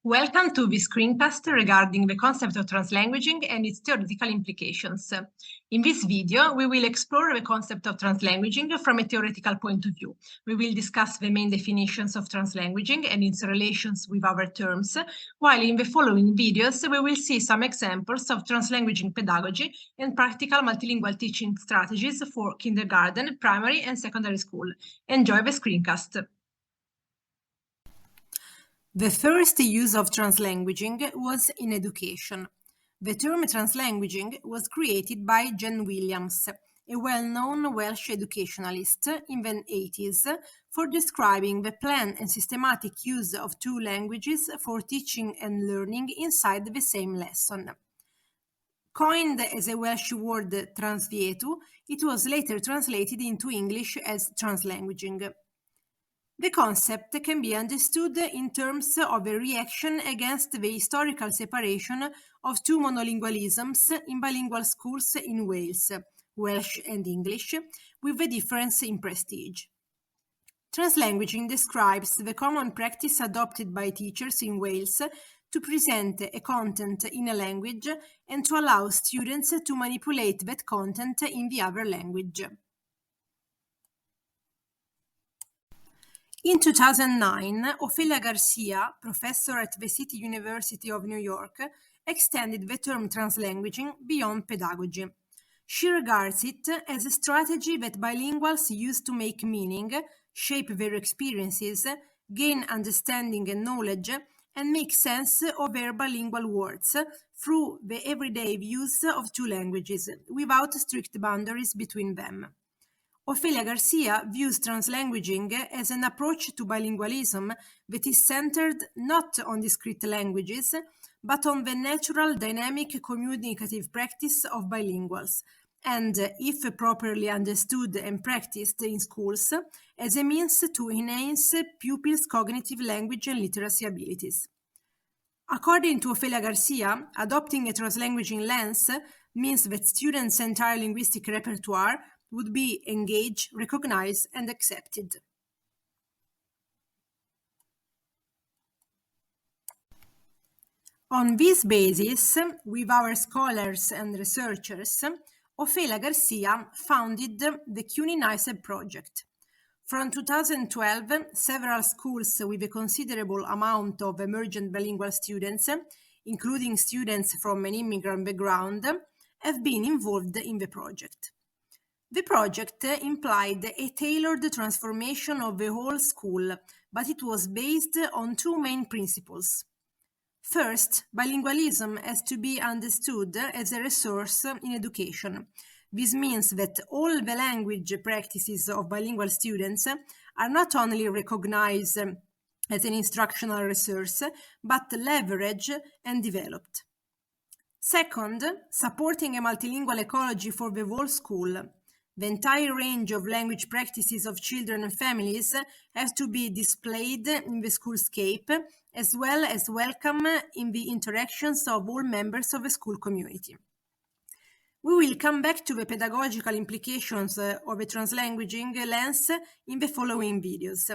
Welcome to this screencast regarding the concept of translanguaging and its theoretical implications. In this video, we will explore the concept of translanguaging from a theoretical point of view. We will discuss the main definitions of translanguaging and its relations with other terms, while in the following videos, we will see some examples of translanguaging pedagogy and practical multilingual teaching strategies for kindergarten, primary, and secondary school. Enjoy the screencast. The first use of translanguaging was in education. The term translanguaging was created by Jen Williams, a well-known Welsh educationalist in the 80s, for describing the planned and systematic use of two languages for teaching and learning inside the same lesson. Coined as a Welsh word transvietu, it was later translated into English as translanguaging. The concept can be understood in terms of a reaction against the historical separation of two monolingualisms in bilingual schools in Wales, Welsh and English, with a difference in prestige. Translanguaging describes the common practice adopted by teachers in Wales to present a content in a language and to allow students to manipulate that content in the other language. In 2009, Ophelia Garcia, professor at the City University of New York, extended the term translanguaging beyond pedagogy. She regards it as a strategy that bilinguals use to make meaning, shape their experiences, gain understanding and knowledge, and make sense of their bilingual words through the everyday use of two languages, without strict boundaries between them. Ophelia Garcia views translanguaging as an approach to bilingualism that is centered not on discrete languages, but on the natural, dynamic, communicative practice of bilinguals, and, if properly understood and practiced in schools, as a means to enhance pupils' cognitive language and literacy abilities. According to Ophelia Garcia, adopting a translanguaging lens means that students' entire linguistic repertoire would be engaged, recognized, and accepted. On this basis, with our scholars and researchers, Ophelia Garcia founded the CUNY NICEB project. From 2012, several schools with a considerable amount of emergent bilingual students, including students from an immigrant background, have been involved in the project. The project implied a tailored transformation of the whole school, but it was based on two main principles. First, bilingualism has to be understood as a resource in education. This means that all the language practices of bilingual students are not only recognized as an instructional resource, but leveraged and developed. Second, supporting a multilingual ecology for the whole school. The entire range of language practices of children and families have to be displayed in the schoolscape, as well as welcome in the interactions of all members of the school community. We will come back to the pedagogical implications of a translanguaging lens in the following videos.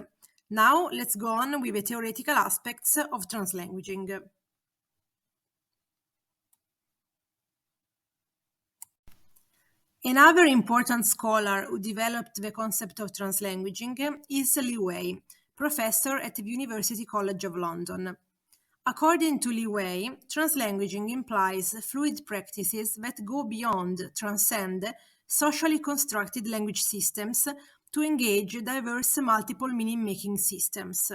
Now, let's go on with the theoretical aspects of translanguaging. Another important scholar who developed the concept of translanguaging is Li Wei, professor at the University College of London. According to Li Wei, translanguaging implies fluid practices that go beyond, transcend, socially constructed language systems to engage diverse multiple meaning-making systems.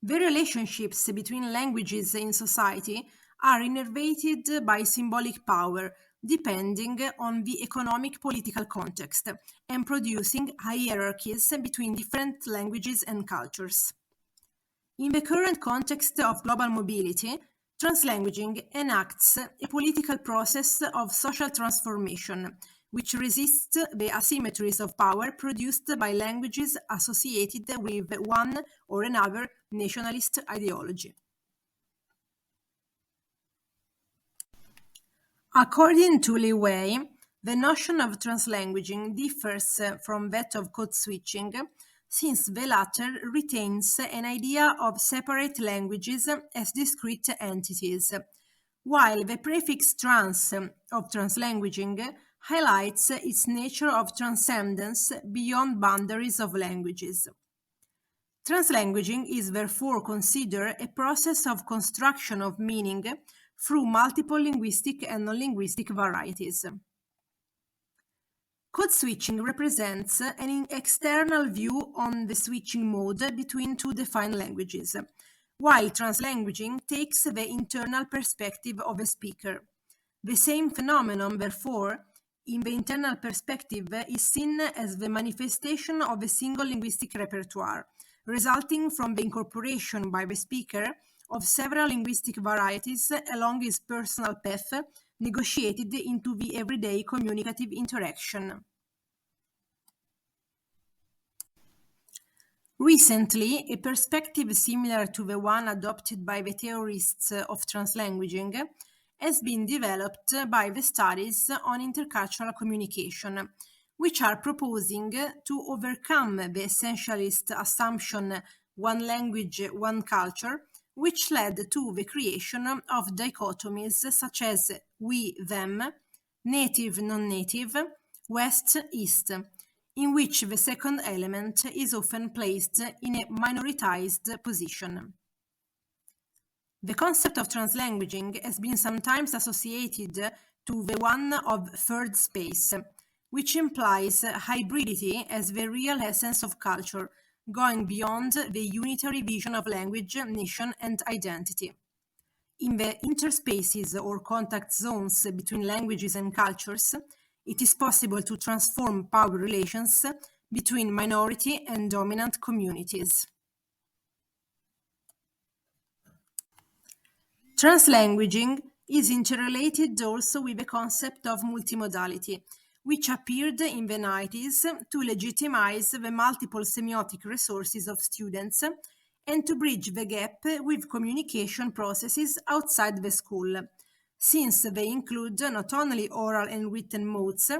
The relationships between languages in society are innervated by symbolic power, depending on the economic political context, and producing hierarchies between different languages and cultures. In the current context of global mobility, translanguaging enacts a political process of social transformation, which resists the asymmetries of power produced by languages associated with one or another nationalist ideology. According to Li Wei, the notion of translanguaging differs from that of code switching, since the latter retains an idea of separate languages as discrete entities, while the prefix trans of translanguaging highlights its nature of transcendence beyond boundaries of languages. Translanguaging is therefore considered a process of construction of meaning through multiple linguistic and non-linguistic varieties. Code switching represents an external view on the switching mode between two defined languages, while translanguaging takes the internal perspective of a speaker. The same phenomenon, therefore, in the internal perspective is seen as the manifestation of a single linguistic repertoire, resulting from the incorporation by the speaker of several linguistic varieties along his personal path, negotiated into the everyday communicative interaction. Recently, a perspective similar to the one adopted by the theorists of translanguaging has been developed by the studies on intercultural communication, which are proposing to overcome the essentialist assumption one language, one culture, which led to the creation of dichotomies such as we, them, native, non-native, west, east, in which the second element is often placed in a minoritized position. The concept of translanguaging has been sometimes associated to the one of third space, which implies hybridity as the real essence of culture, going beyond the unitary vision of language, nation, and identity. In the interspaces or contact zones between languages and cultures, it is possible to transform power relations between minority and dominant communities. Translanguaging is interrelated also with the concept of multimodality, which appeared in the 90s to legitimize the multiple semiotic resources of students and to bridge the gap with communication processes outside the school, since they include not only oral and written modes,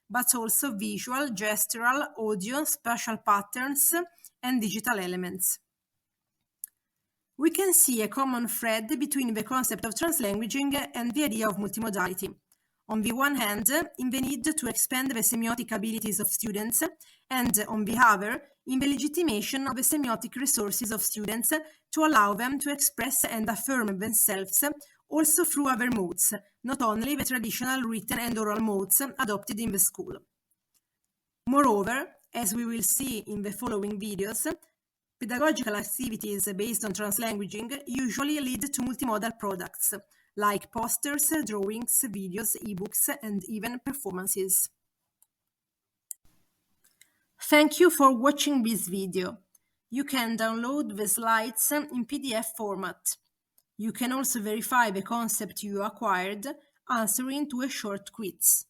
but also visual, gestural, audio, spatial patterns, and digital elements. We can see a common thread between the concept of translanguaging and the idea of multimodality. On the one hand, in the need to expand the semiotic abilities of students, and on the other, in the legitimation of the semiotic resources of students to allow them to express and affirm themselves also through other modes, not only the traditional written and oral modes adopted in the school. Moreover, as we will see in the following videos, pedagogical activities based on translanguaging usually lead to multimodal products, like posters, drawings, videos, ebooks, and even performances. Thank you for watching this video. You can download the slides in PDF format. You can also verify the concept you acquired answering to a short quiz.